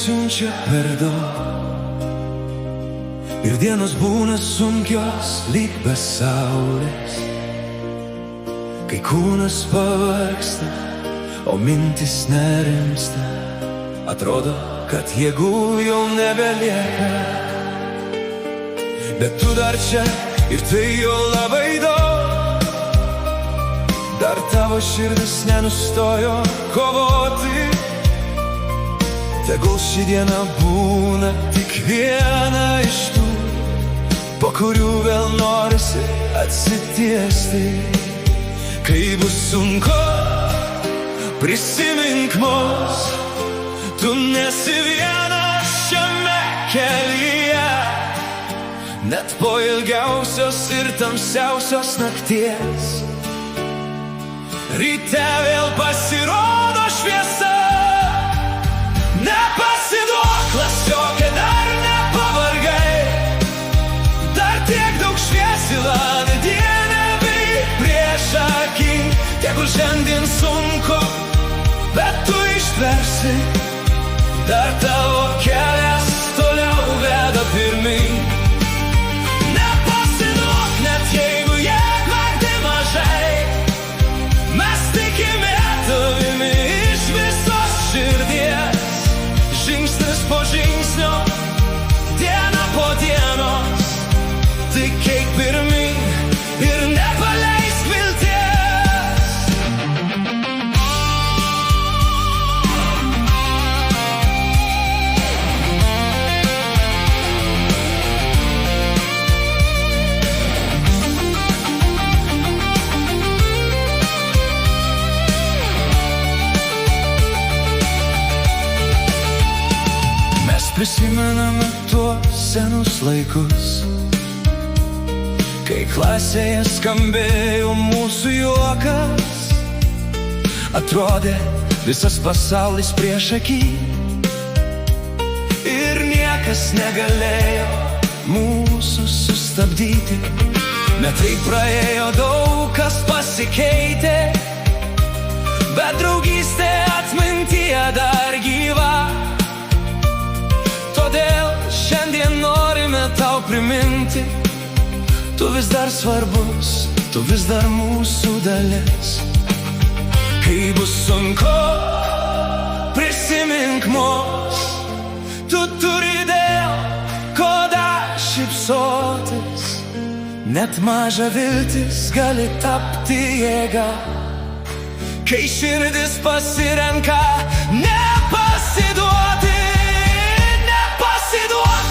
siunčia per daug, ir dienos būna sunkios lyg be saulės, kai kūnas pavargsta, o mintis nerimsta. Atrodo, kad jėgų jau nebelieka, bet tu dar čia ir tai jau labai daug. Dar tavo širdis nenustojo kovoti. Tegul ši diena būna tik viena iš tų, po kurių vėl norisi atsitiesti. Kai bus sunku, prisimink mus, tu nesi vienas šiame kelyje. Net po ilgiausios ir tamsiausios nakties, ryte vėl pasirodo šviesa. Nepasiduok, klasioke, dar nepavargai, dar tiek daug šviesi labi diena bei prieš akį. Tegul šiandien sunku, bet tu ištversi, dar tavo kelias toliau veda pirmyn. Nepasiduok, net jeigu jėgvardi mažai, mes tikime tavimi iš visos širdies. Žingsnis po žingsnio, diena po dienos, tik eik pirmyn ir nepaleisk vilties. Prisimename tuos senus laikus, kai klasėje skambėjo mūsų juokas. Atrodė visas pasaulis prieš akį, ir niekas negalėjo mūsų sustabdyti. Metai praėjo, daug kas pasikeitė, bet draugystė atmintyje dar gyva. Todėl šiandien norime tau priminti, tu vis dar svarbus, tu vis dar mūsų dalis. Kai bus sunku, prisimink mus, tu turi dėl ko dar šypsotis. Net maža viltis gali tapti jėga, kai širdis pasirenka nepasiduoti.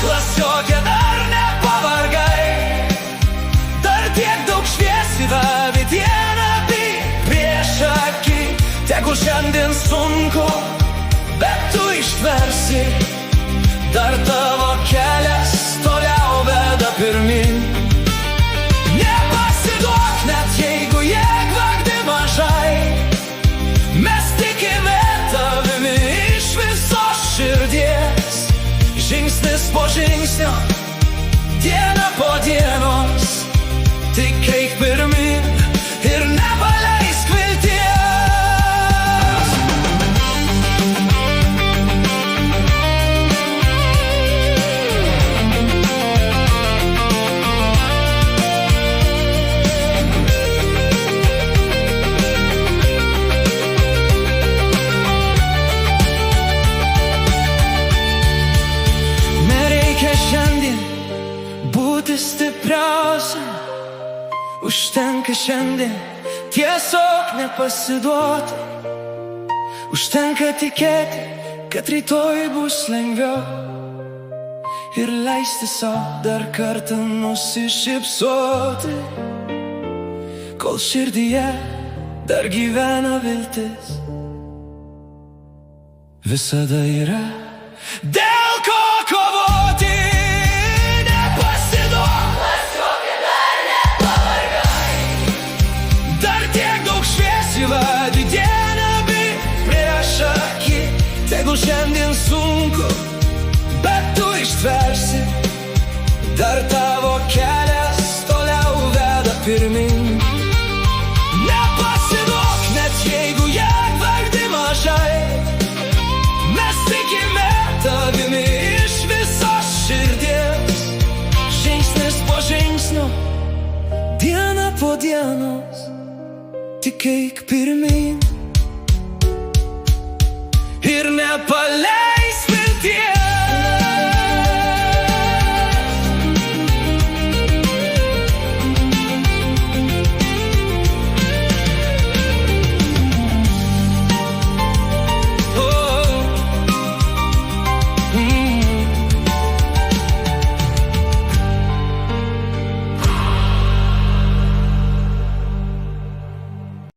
Klasioke, dar nepavargai, dar tiek daug šviesi labi diena bei prieš akį. Tegul šiandien sunku, bet tu ištversi, dar tavo kelias toliau veda pirmyn. Nepasiduok, net jeigu jėgvardi mažai, mes tikime tavimi iš visos širdies. Žingsnis po žingsnio, diena po dienos, tik eik pirmyn ir nepaleisk vilties. Šiandien būti stipriausia, užtenka šiandien tiesiog nepasiduoti. Užtenka tikėti, kad rytoj bus lengviau, ir leisti sau dar kartą nusišypsoti, kol širdyje dar gyvena viltis. Visada yra dėl ko kovoti. Diena bei prieš akį, tegul šiandien sunku, bet tu ištversi, dar tavo kelias toliau veda pirmyn. Nepasiduok, net jeigu jėgvardi mažai, mes tikime tavimi. dienos, tik eik pirmyn ir nepaleik.